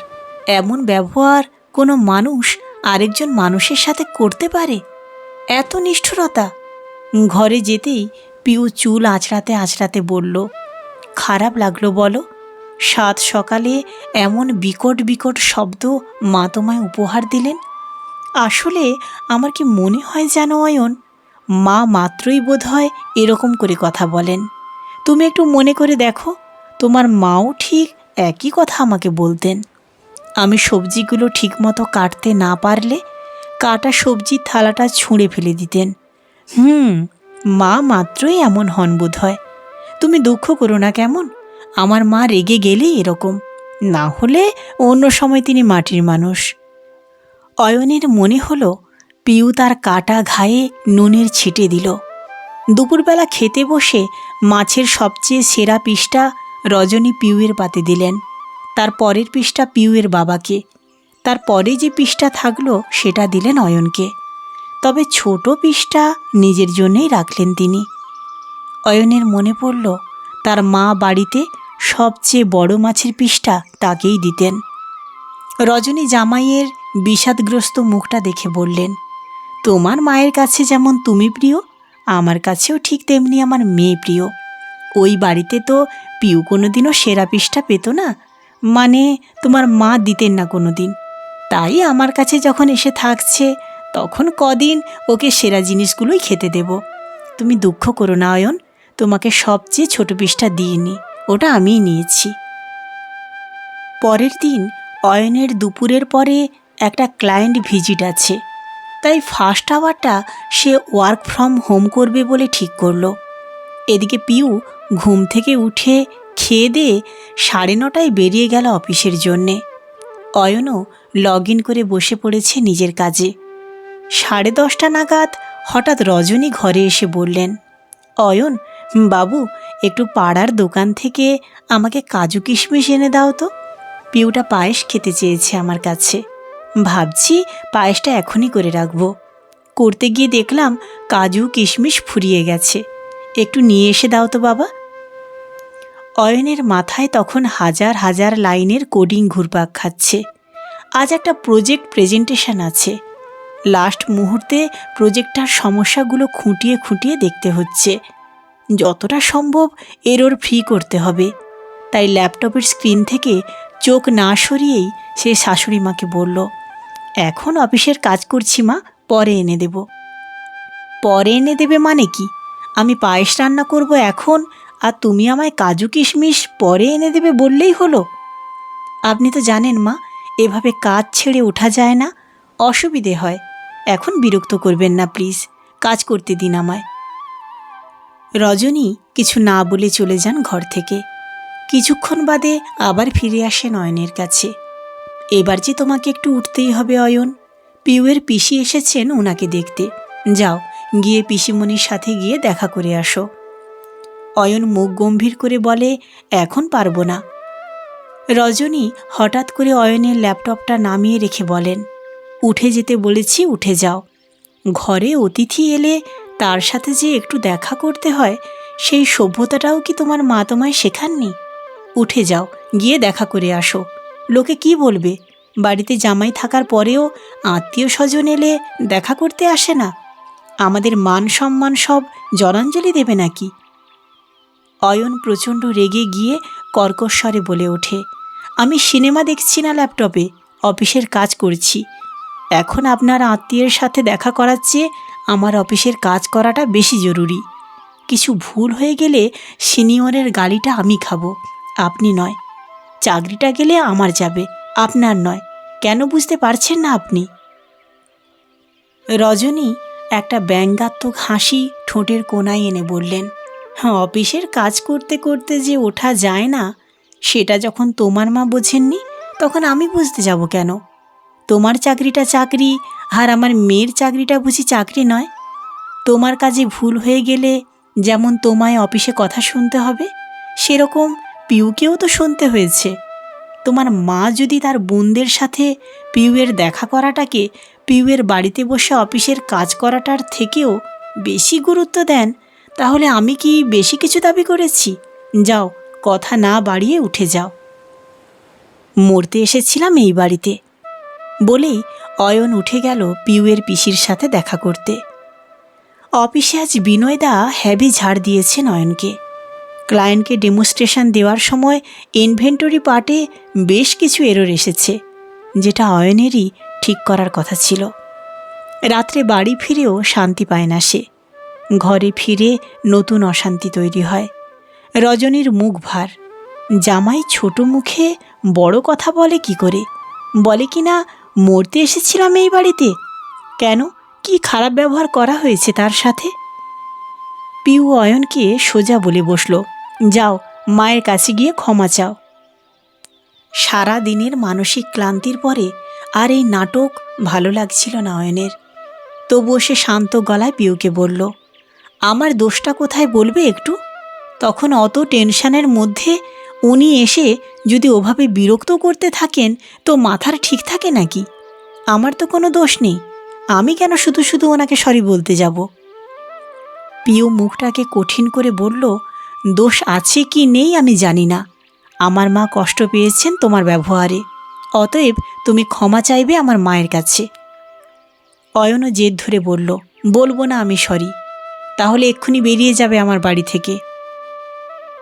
এমন ব্যবহার কোনো মানুষ আরেকজন মানুষের সাথে করতে পারে? এত নিষ্ঠুরতা! ঘরে যেতেই পিউ চুল আঁচড়াতে আঁচড়াতে বলল, খারাপ লাগলো বলো? সাত সকালে এমন বিকট বিকট শব্দ মা তোমায় উপহার দিলেন। আসলে আমার কি মনে হয় জানো অয়ন, মা মাত্রই বোধহয় এরকম করে কথা বলেন। তুমি একটু মনে করে দেখো, তোমার মাও ঠিক একই কথা আমাকে বলতেন। আমি সবজিগুলো ঠিকমতো কাটতে না পারলে কাটা সবজির থালাটা ছুঁড়ে ফেলে দিতেন। মা মাত্রই এমন হন বোধ হয়। তুমি দুঃখ করো না কেমন, আমার মা রেগে গেলেই এরকম, না হলে অন্য সময় তিনি মাটির মানুষ। অয়নের মনে হলো পিউ তার কাটা ঘায়ে নুনের ছিটে দিল। দুপুরবেলা খেতে বসে মাছের সবচেয়ে সেরা পিসটা রজনী পিউয়ের পাতে দিলেন, তার পরের পিসটা পিউয়ের বাবাকে, তার পরে যে পিসটা থাকলো সেটা দিলেন অয়নকে, তবে ছোট পিসটা নিজের জন্যেই রাখলেন তিনি। অয়নের মনে পড়ল তার মা বাড়িতে সবচেয়ে বড় মাছের পিসটা তাকেই দিতেন। রজনী জামাইয়ের বিষাদগ্রস্ত মুখটা দেখে বললেন, তোমার মায়ের কাছে যেমন তুমি প্রিয়, আমার কাছেও ঠিক তেমনি আমার মেয়ে প্রিয়। ওই বাড়িতে তো পিউ কোনোদিনও সেরা পিসটা পেত না, মানে তোমার মা দিতেন না কোনো দিন, তাই আমার কাছে যখন এসে থাকছে তখন কদিন ওকে সেরা জিনিসগুলোই খেতে দেব। তুমি দুঃখ করো না অয়ন, তোমাকে সবচেয়ে ছোট পিসটা দিইনি, ওটা আমিই নিয়েছি। পরের দিন অয়নের দুপুরের পরে একটা ক্লায়েন্ট ভিজিট আছে, তাই ফার্স্ট আওয়ারটা সে ওয়ার্ক ফ্রম হোম করবে বলে ঠিক করলো। এদিকে পিউ ঘুম থেকে উঠে খেয়ে দিয়ে 9:30টায় বেরিয়ে গেল অফিসের জন্যে। অয়নও লগ ইন করে বসে পড়েছে নিজের কাজে। 10:30 নাগাদ হঠাৎ রজনী ঘরে এসে বললেন, অয়ন বাবু, একটু পাড়ার দোকান থেকে আমাকে কাজু কিশমিশ এনে দাও তো। পিউটা পায়েস খেতে চেয়েছে আমার কাছে, ভাবছি পায়েসটা এখনই করে রাখব। করতে গিয়ে দেখলাম কাজু কিশমিশ ফুরিয়ে গেছে, একটু নিয়ে এসে দাও তো বাবা। অয়নের মাথায় তখন হাজার হাজার লাইনের কোডিং ঘুরপাক খাচ্ছে। আজ একটা প্রজেক্ট প্রেজেন্টেশন আছে। লাস্ট মুহূর্তে প্রজেক্টটার সমস্যাগুলো খুঁটিয়ে খুঁটিয়ে দেখতে হচ্ছে। যতটা সম্ভব এরর ফ্রি করতে হবে। তাই ল্যাপটপের স্ক্রিন থেকে চোখ না সরিয়েই সে শাশুড়ি মাকে বলল, এখন অফিসের কাজ করছি মা, পরে এনে দেব। পরে এনে দেবে মানে কি? আমি পায়েস রান্না করব এখন, আর তুমি আমায় কাজু কিশমিশ পরে এনে দেবে বললেই হলো? আপনি তো জানেন মা, এভাবে কাজ ছেড়ে ওঠা যায় না, অসুবিধে হয়। এখন বিরক্ত করবেন না প্লিজ, কাজ করতে দিন আমায়। রজনী কিছু না বলে চলে যান ঘর থেকে। কিছুক্ষণ বাদে আবার ফিরে আসেন অয়নের কাছে। এবার যে তোমাকে একটু উঠতেই হবে অয়ন, পিউয়ের পিসি এসেছেন ওনাকে দেখতে। যাও, গিয়ে পিসিমণির সাথে গিয়ে দেখা করে আসো। অয়ন মুখ গম্ভীর করে বলে, এখন পারবো না। রজনী হঠাৎ করে অয়নের ল্যাপটপটা নামিয়ে রেখে বলেন, উঠে যেতে বলেছি, উঠে যাও। ঘরে অতিথি এলে তার সাথে যে একটু দেখা করতে হয়, সেই সভ্যতাটাও কি তোমার মা তোমায় শেখাননি? উঠে যাও, গিয়ে দেখা করে আসো। লোকে কি বলবে? বাড়িতে জামাই থাকার পরেও আত্মীয় স্বজন এলে দেখা করতে আসে না? আমাদের মান সম্মান সব জলাঞ্জলি দেবে নাকি? অয়ন প্রচণ্ড রেগে গিয়ে কর্কশ্বরে বলে ওঠে, আমি সিনেমা দেখছি না ল্যাপটপে, অফিসের কাজ করছি। এখন আপনার আত্মীয়ের সাথে দেখা করার চেয়ে আমার অফিসের কাজ করাটা বেশি জরুরি। কিছু ভুল হয়ে গেলে সিনিয়রের গালিটা আমি খাবো, আপনি নয়। চাকরিটা গেলে আমার যাবে, আপনার নয়। কেন বুঝতে পারছেন না আপনি? রজনী একটা ব্যঙ্গাত্মক হাসি ঠোঁটের কোণায় এনে বললেন, অফিসের কাজ করতে করতে যে ওঠা যায় না, সেটা যখন তোমার মা বোঝেননি, তখন আমি বুঝতে যাব কেন? তোমার চাকরিটা চাকরি, আর আমার মেয়ের চাকরিটা বুঝি চাকরি নয়? তোমার কাজে ভুল হয়ে গেলে যেমন তোমায় অফিসে কথা শুনতে হবে, সেরকম পিউকেও তো শুনতে হয়েছে। তোমার মা যদি তার বোনদের সাথে পিউয়ের দেখা করাটাকে পিউয়ের বাড়িতে বসে অফিসের কাজ করাটার থেকেও বেশি গুরুত্ব দেন, তাহলে আমি কি বেশি কিছু দাবি করেছি? যাও, কথা না বাড়িয়ে উঠে যাও। মরতে এসেছিলাম এই বাড়িতে। বলেই অয়ন উঠে গেল পিউয়ের পিসির সাথে দেখা করতে। অফিসে আজ বিনয়দা হ্যাভি ঝাড় দিয়েছেন অয়নকে। ক্লায়েন্টকে ডেমনস্ট্রেশন দেওয়ার সময় ইনভেন্টরি পার্টে বেশ কিছু এরর এসেছে, যেটা অয়নেরই ঠিক করার কথা ছিল। রাত্রে বাড়ি ফিরেও শান্তি পায় না সে। ঘরে ফিরে নতুন অশান্তি তৈরি হয়। রজনীর মুখ ভার। জামাই ছোট মুখে বড় কথা বলে কি করে? বলে কি না মরতে এসেছিলাম এই বাড়িতে? কেন, কি খারাপ ব্যবহার করা হয়েছে তার সাথে? পিউ অয়নকে সোজা বলে বসল, যাও, মায়ের কাছে গিয়ে ক্ষমা চাও। সারা দিনের মানসিক ক্লান্তির পরে আর এই নাটক ভালো লাগছিল না অয়নের। তবুও সে শান্ত গলায় পিউকে বলল, আমার দোষটা কোথায় বলবে একটু? তখন অত টেনশনের মধ্যে উনি এসে যদি ওভাবে বিরক্ত করতে থাকেন, তো মাথার ঠিক থাকে নাকি? আমার তো কোনো দোষ নেই, আমি কেন শুধু শুধু ওনাকে সরি বলতে যাব? পিউ মুখটাকে কঠিন করে বলল, দোষ আছে কি নেই আমি জানি না, আমার মা কষ্ট পেয়েছেন তোমার ব্যবহারে, অতএব তুমি ক্ষমা চাইবে আমার মায়ের কাছে। অয়নও জেদ ধরে বলল, বলবো না আমি সরি, তাহলে এক্ষুনি বেরিয়ে যাবে আমার বাড়ি থেকে।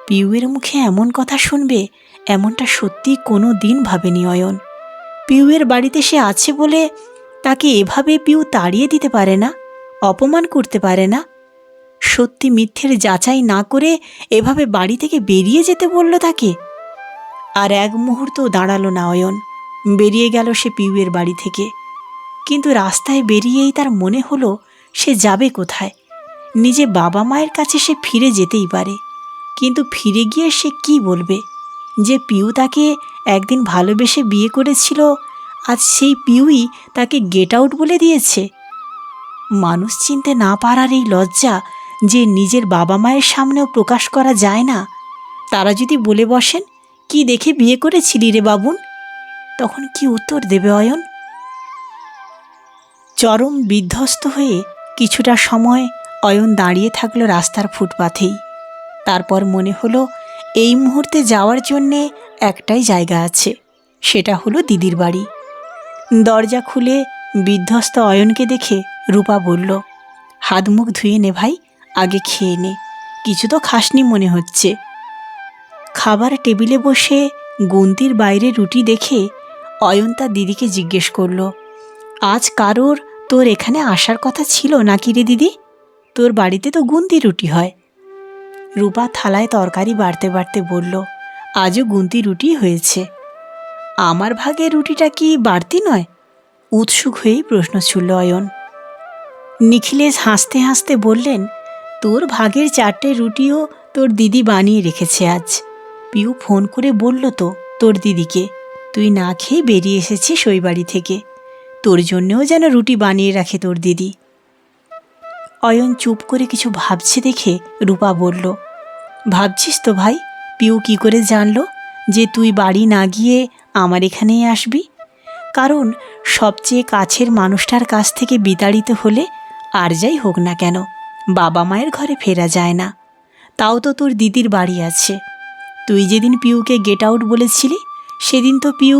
পিউয়ের মুখে এমন কথা শুনবে, এমনটা সত্যি কোনো দিন ভাবেনি অয়ন। পিউয়ের বাড়িতে সে আছে বলে তাকে এভাবে পিউ তাড়িয়ে দিতে পারে না, অপমান করতে পারে না? সত্যি মিথ্যের যাচাই না করে এভাবে বাড়ি থেকে বেরিয়ে যেতে বলল তাকে। আর এক মুহূর্ত দাঁড়ালো না অয়ন, বেরিয়ে গেল সে পিউয়ের বাড়ি থেকে। কিন্তু রাস্তায় বেরিয়েই তার মনে হলো সে যাবে কোথায়? নিজে বাবা মায়ের কাছে সে ফিরে যেতেই পারে, কিন্তু ফিরে গিয়ে সে কি বলবে? যে পিউ তাকে একদিন ভালোবেসে বিয়ে করেছিল, আজ সেই পিউই তাকে গেট আউট বলে দিয়েছে। মানুষ চিনতে না পারার এই লজ্জা যে নিজের বাবা মায়ের সামনেও প্রকাশ করা যায় না, তারা যদি বলে বসেন, কি দেখে বিয়ে করেছিলি রে বাবুন? তখন কি উত্তর দেবে অয়ন? চরম বিধ্বস্ত হয়ে কিছুটা সময় অয়ন দাঁড়িয়ে থাকলো রাস্তার ফুটপাথেই। তারপর মনে হলো এই মুহূর্তে যাওয়ার জন্যে একটাই জায়গা আছে, সেটা হলো দিদির বাড়ি। দরজা খুলে বিধ্বস্ত অয়নকে দেখে রূপা বলল, হাত মুখ ধুয়ে নে ভাই, আগে খেয়ে নে, কিছু তো খাসনি মনে হচ্ছে। খাবার টেবিলে বসে গুনতির বাইরে রুটি দেখে অয়ন তার দিদিকে জিজ্ঞেস করল, আজ কারোর তোর এখানে আসার কথা ছিল নাকি রে দিদি? তোর বাড়িতে তো গুনতি রুটি হয়। রূপা থালায় তরকারি বাড়তে বাড়তে বলল, আজও গুনতি রুটি হয়েছে। আমার ভাগের রুটিটা কি বাড়তি নয়? উৎসুক হয়েই প্রশ্ন ছুড়ল অয়ন। নিখিলেশ হাসতে হাসতে বললেন, তোর ভাগের 4টে রুটিও তোর দিদি বানিয়ে রেখেছে আজ। পিউ ফোন করে বলল তো তোর দিদিকে, তুই না খেয়ে বেরিয়ে এসেছিস ওই বাড়ি থেকে, তোর জন্যেও যেন রুটি বানিয়ে রাখে তোর দিদি। অয়ন চুপ করে কিছু ভাবছে দেখে রূপা বলল, ভাবছিস তো ভাই, পিউ কি করে জানলো যে তুই বাড়ি না গিয়ে আমার এখানেই আসবি? কারণ সবচেয়ে কাছের মানুষটার কাছ থেকে বিতাড়িত হলে আর যাই হোক না কেন বাবা মায়ের ঘরে ফেরা যায় না। তাও তো তোর দিদির বাড়ি আছে। তুই যেদিন পিউকে গেট আউট বলেছিলি, সেদিন তো পিউ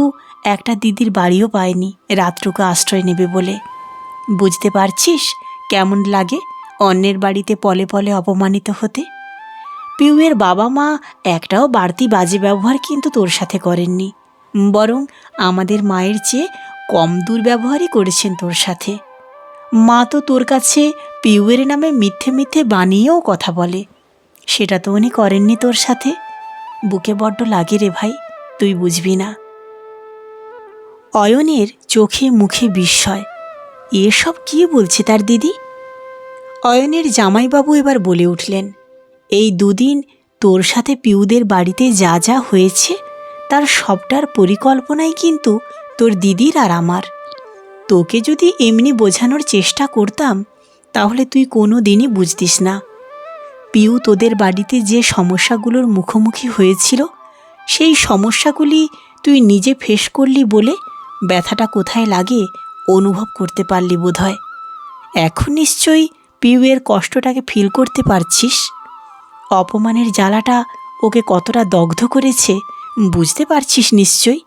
একটা দিদির বাড়িও পায়নি রাতটুকু আশ্রয় নেবে বলে। বুঝতে পারছিস কেমন লাগে অন্যের বাড়িতে পলে পলে অপমানিত হতে? পিউয়ের বাবা মা একটাও বাড়তি বাজে ব্যবহার কিন্তু তোর সাথে করেননি, বরং আমাদের মায়ের চেয়ে কম দুর্ব্যবহারই করেছেন তোর সাথে। মা তো তোর কাছে পিউয়ের নামে মিথ্যে মিথ্যে বানিয়েও কথা বলে, সেটা তো উনি করেননি তোর সাথে। বুকে বড্ড লাগে রে ভাই, তুই বুঝবি না। অয়নের চোখে মুখে বিস্ময়, এসব কি বলছে তার দিদি? অয়নের জামাইবাবু এবার বলে উঠলেন, এই দুদিন তোর সাথে পিউদের বাড়িতে যা যা হয়েছে তার সবটার পরিকল্পনাই কিন্তু তোর দিদির আর আমার। তোকে যদি এমনি বোঝানোর চেষ্টা করতাম তাহলে তুই কোনো দিনই বুঝতিস না। পিউ তোদের বাড়িতে যে সমস্যাগুলোর মুখোমুখি হয়েছিল, সেই সমস্যাগুলি তুই নিজে ফেস করলি বলে ব্যথাটা কোথায় লাগে অনুভব করতে পারলি বোধহয়। এখন নিশ্চয়ই পিউয়ের কষ্টটাকে ফিল করতে পারছিস। অপমানের জ্বালাটা ওকে কতটা দগ্ধ করেছে বুঝতে পারছিস নিশ্চয়ই।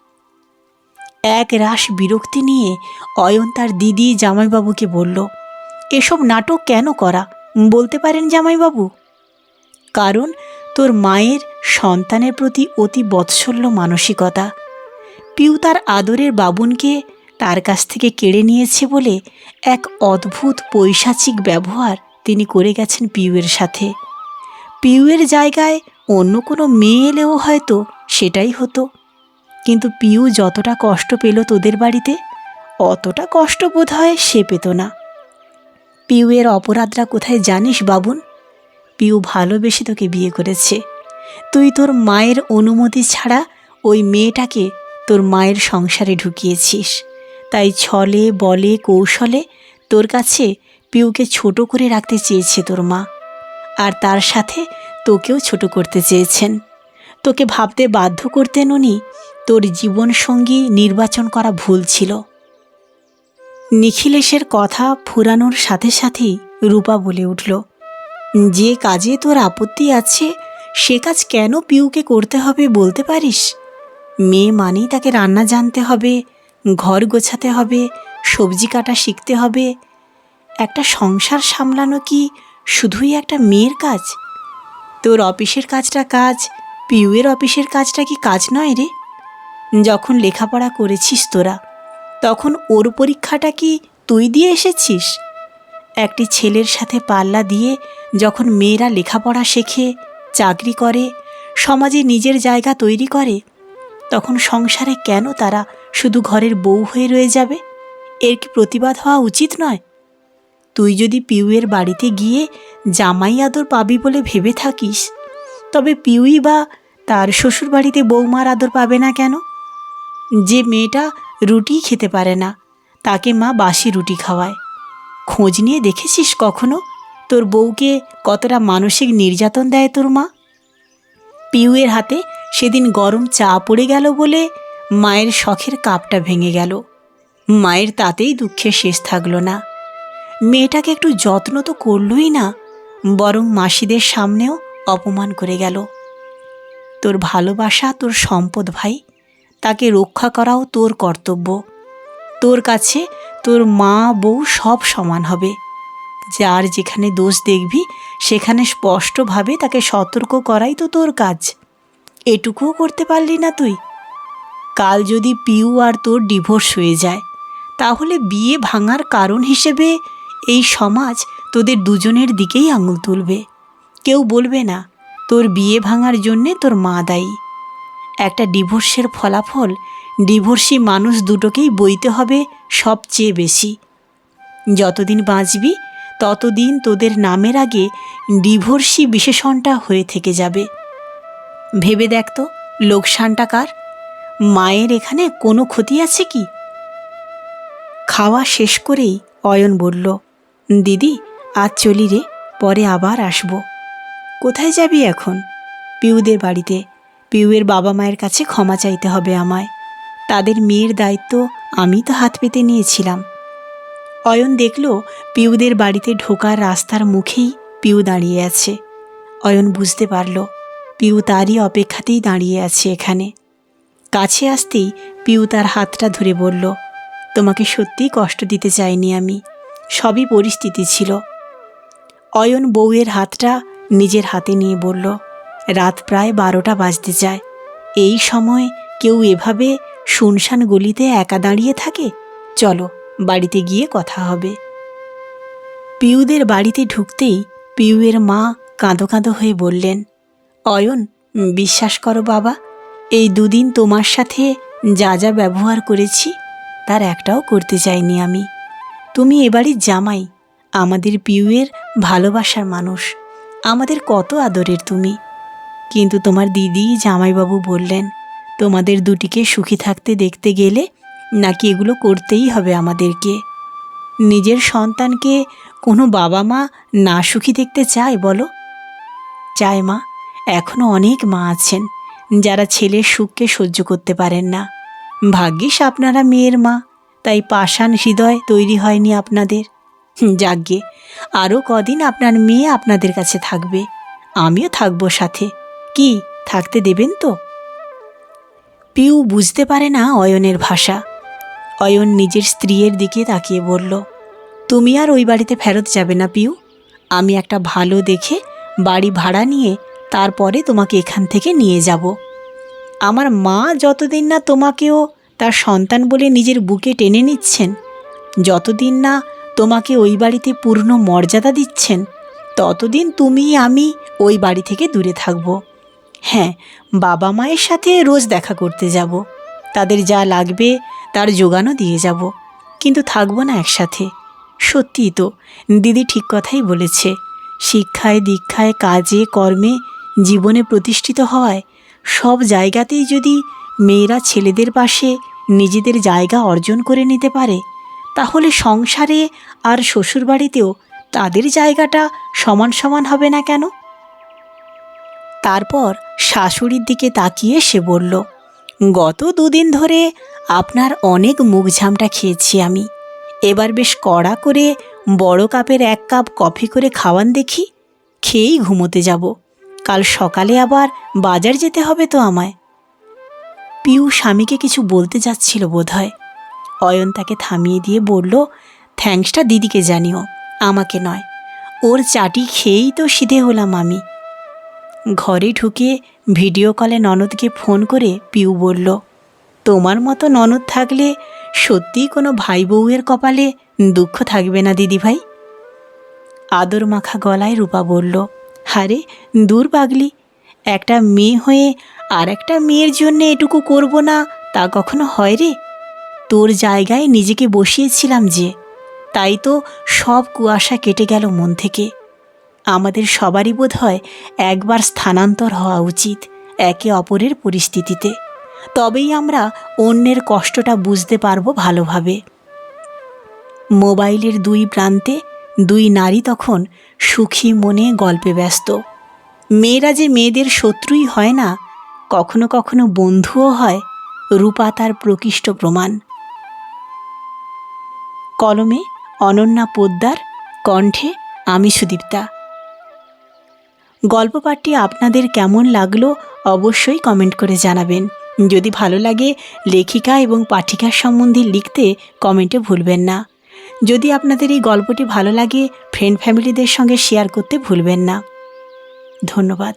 এক রাশ বিরক্তি নিয়ে অয়ন তার দিদি জামাইবাবুকে বলল, এসব নাটক কেন করা বলতে পারেন জামাইবাবু? কারণ তোর মায়ের সন্তানের প্রতি অতি বৎসল্য মানসিকতা। পিউ তার আদরের বাবুনকে তার কাছ থেকে কেড়ে নিয়েছে বলে এক অদ্ভুত পৈশাচিক ব্যবহার তিনি করে গেছেন পিউয়ের সাথে। পিউয়ের জায়গায় অন্য কোনো মেয়ে এলেও হয়তো সেটাই হতো, কিন্তু পিউ যতটা কষ্ট পেল তোদের বাড়িতে অতটা কষ্ট বোধ হয় সে পেত না। পিউয়ের অপরাধটা কোথায় জানিস বাবুন? পিউ ভালোবেসে তোকে বিয়ে করেছে। তুই তোর মায়ের অনুমতি ছাড়া ওই মেয়েটাকে তোর মায়ের সংসারে ঢুকিয়েছিস, তাই ছলে বলে কৌশলে তোর কাছে পিউকে ছোট করে রাখতে চেয়েছে তোর মা, আর তার সাথে তোকেও ছোট করতে চেয়েছেন। তোকে ভাবতে বাধ্য করতেন উনি তোর জীবনসঙ্গী নির্বাচন করা ভুল ছিল। নিখিলেশের কথা ফুরানোর সাথে সাথেই রূপা বলে উঠল, যে কাজে তোর আপত্তি আছে সে কাজ কেন পিউকে করতে হবে বলতে পারিস? মেয়ে মানেই তাকে রান্না জানতে হবে, ঘর গোছাতে হবে, সবজি কাটা শিখতে হবে। একটা সংসার সামলানো কি শুধুই একটা মেয়ের কাজ? তোর অফিসের কাজটা কাজ, পিউয়ের অফিসের কাজটা কি কাজ নয় রে? যখন লেখাপড়া করেছিস তোরা, তখন ওর পরীক্ষাটা কি তুই দিয়ে এসেছিস? একটি ছেলের সাথে পাল্লা দিয়ে যখন মেয়েরা লেখাপড়া শেখে, চাকরি করে, সমাজে নিজের জায়গা তৈরি করে, তখন সংসারে কেন তারা শুধু ঘরের বউ হয়ে রয়ে যাবে? এর কি প্রতিবাদ হওয়া উচিত নয়? তুই যদি পিউয়ের বাড়িতে গিয়ে জামাই আদর পাবি বলে ভেবে থাকিস, তবে পিউই বা তার শ্বশুর বাড়িতে বৌমার আদর পাবে না কেন? যে মেয়েটা রুটি খেতে পারে না তাকে মা বাসি রুটি খাওয়ায়। খোঁজ নিয়ে দেখেছিস কখনো তোর বউকে কতটা মানসিক নির্যাতন দেয় তোর মা? পিউয়ের হাতে সেদিন গরম চা পড়ে গেল বলে মায়ের শখের কাপটা ভেঙে গেল। মায়ের তাতেই দুঃখের শেষ থাকলো না। মেয়েটাকে একটু যত্ন তো করলই না, বরং মাসিদের সামনেও অপমান করে গেল। তোর ভালোবাসা তোর সম্পদ ভাই, তাকে রক্ষা করাও তোর কর্তব্য। তোর কাছে তোর মা বউ সব সমান হবে। যার যেখানে দোষ দেখবি সেখানে স্পষ্টভাবে তাকে সতর্ক করাই তো তোর কাজ। এটুকুও করতে পারলি না তুই? কাল যদি পিউ আর তোর ডিভোর্স হয়ে যায়, তাহলে বিয়ে ভাঙার কারণ হিসেবে এই সমাজ তোদের দুজনের দিকেই আঙুল তুলবে। কেউ বলবে না তোর বিয়ে ভাঙার জন্যে তোর মা দায়ী। একটা ডিভোর্সের ফলাফল ডিভোর্সি মানুষ দুটোকেই বইতে হবে সবচেয়ে বেশি। যতদিন বাঁচবি ততদিন তোদের নামের আগে ডিভোর্সি বিশেষণটা হয়ে থেকে যাবে। ভেবে দেখ তো লোকসানটা কার? মায়ের এখানে কোনো ক্ষতি আছে কি? খাওয়া শেষ করেই অয়ন বলল, দিদি আজ চলি রে, পরে আবার আসব। কোথায় যাবি এখন? পিউদের বাড়িতে। পিউয়ের বাবা মায়ের কাছে ক্ষমা চাইতে হবে আমায়। তাদের মেয়ের দায়িত্ব আমি তো হাত পেতে নিয়েছিলাম। অয়ন দেখল পিউদের বাড়িতে ঢোকার রাস্তার মুখেই পিউ দাঁড়িয়ে আছে। অয়ন বুঝতে পারল পিউ তারই অপেক্ষাতেই দাঁড়িয়ে আছে এখানে। কাছে আসতেই পিউ তার হাতটা ধরে বলল, তোমাকে সত্যিই কষ্ট দিতে চাইনি আমি, সবই পরিস্থিতি ছিল। অয়ন বউয়ের হাতটা নিজের হাতে নিয়ে বলল, রাত প্রায় 12টা বাজতে যায়। এই সময় কেউ এভাবে শুনশান গলিতে একা দাঁড়িয়ে থাকে? চলো বাড়িতে গিয়ে কথা হবে। পিউদের বাড়িতে ঢুকতেই পিউয়ের মা কাঁদো কাঁদো হয়ে বললেন, অয়ন বিশ্বাস করো বাবা, এই দুদিন তোমার সাথে যা যা ব্যবহার করেছি তার একটাও করতে চাইনি আমি। তুমি এবাড়ির জামাই, আমাদের পিউয়ের ভালোবাসার মানুষ, আমাদের কত আদরের তুমি। কিন্তু তোমার দিদি জামাইবাবু বললেন তোমাদের দুটিকে সুখী থাকতে দেখতে গেলে নাকি এগুলো করতেই হবে আমাদেরকে। নিজের সন্তানকে কোনো বাবা মা না সুখী দেখতে চায় বলো? চায় মা। এখনও অনেক মা আছেন যারা ছেলের সুখকে সহ্য করতে পারেন না। ভাগ্যিস আপনারা মেয়ের মা, তাই পাষাণ হৃদয় তৈরি হয়নি আপনাদের। যাগ্গে, আরও কদিন আপনার মেয়ে আপনাদের কাছে থাকবে, আমিও থাকবো সাথে। কি থাকতে দেবেন তো? পিউ বুঝতে পারে না অয়নের ভাষা। অয়ন নিজের স্ত্রীর দিকে তাকিয়ে বলল, তুমি আর ওই বাড়িতে ফেরত যাবে না পিউ। আমি একটা ভালো দেখে বাড়ি ভাড়া নিয়ে তারপরে তোমাকে এখান থেকে নিয়ে যাব। আমার মা যতদিন না তোমাকেও তার সন্তান বলে নিজের বুকে টেনে নিচ্ছেন, যতদিন না তোমাকে ওই বাড়িতে পূর্ণ মর্যাদা দিচ্ছেন, ততদিন তুমি আমি ওই বাড়ি থেকে দূরে থাকব। হ্যাঁ, বাবা মায়ের সাথে রোজ দেখা করতে যাব, তাদের যা লাগবে তার জোগানও দিয়ে যাব, কিন্তু থাকবো না একসাথে। সত্যিই তো দিদি ঠিক কথাই বলেছে। শিক্ষায় দীক্ষায় কাজে কর্মে জীবনে প্রতিষ্ঠিত হওয়ায় সব জায়গাতেই যদি মেয়েরা ছেলেদের পাশে নিজেদের জায়গা অর্জন করে নিতে পারে, তাহলে সংসারে আর শ্বশুরবাড়িতেও তাদের জায়গাটা সমান সমান হবে না কেন? তারপর শাশুড়ির দিকে তাকিয়ে সে বলল, গত 2 দিন ধরে আপনার অনেক মুখঝামটা খেয়েছি আমি। এবার বেশ কড়া করে বড় কাপের 1 কাপ কফি করে খাওয়ান দেখি, খেয়েই ঘুমোতে যাব। কাল সকালে আবার বাজার যেতে হবে তো আমায়। পিউ স্বামীকে কিছু বলতে যাচ্ছিল বোধহয়। অয়ন তাকে থামিয়ে দিয়ে বলল, থ্যাঙ্কসটা দিদিকে জানিও, আমাকে নয়। ওর চাটি খেয়েই তো সিধে হলাম আমি। ঘরে ঢুকে ভিডিও কলে ননদকে ফোন করে পিউ বলল, তোমার মতো ননদ থাকলে সত্যিই কোনো ভাই বউয়ের কপালে দুঃখ থাকবে না দিদিভাই। আদর মাখা গলায় রূপা বলল, আরে দূর পাগলি, একটা মেয়ে হয়ে আর একটা মেয়ের জন্য এটুকু করব না তা কখনো হয় রে? তোর জায়গায় নিজেকে বসিয়েছিলাম যে, তাই তো সব কুয়াশা কেটে গেল মন থেকে। আমাদের সবারই বোধ হয় একবার স্থানান্তর হওয়া উচিত একে অপরের পরিস্থিতিতে, তবেই আমরা অন্যের কষ্টটা বুঝতে পারবো ভালোভাবে। মোবাইলের 2 প্রান্তে 2 নারী তখন সুখী মনে গল্পে ব্যস্ত। মেয়েরা যে মেয়েদের শত্রুই হয় না, কখনো কখনো বন্ধুও হয়, রূপা তার প্রকৃষ্ট প্রমাণ। কলমে অনন্যা পোদ্দার, কণ্ঠে আমি সুদীপ্তা। গল্প পাঠটি আপনাদের কেমন লাগলো অবশ্যই কমেন্ট করে জানাবেন। যদি ভালো লাগে লেখিকা এবং পাঠিকার সম্বন্ধে লিখতে কমেন্টে ভুলবেন না। যদি আপনাদের এই গল্পটি ভালো লাগে ফ্রেন্ড ফ্যামিলিদের সঙ্গে শেয়ার করতে ভুলবেন না। ধন্যবাদ।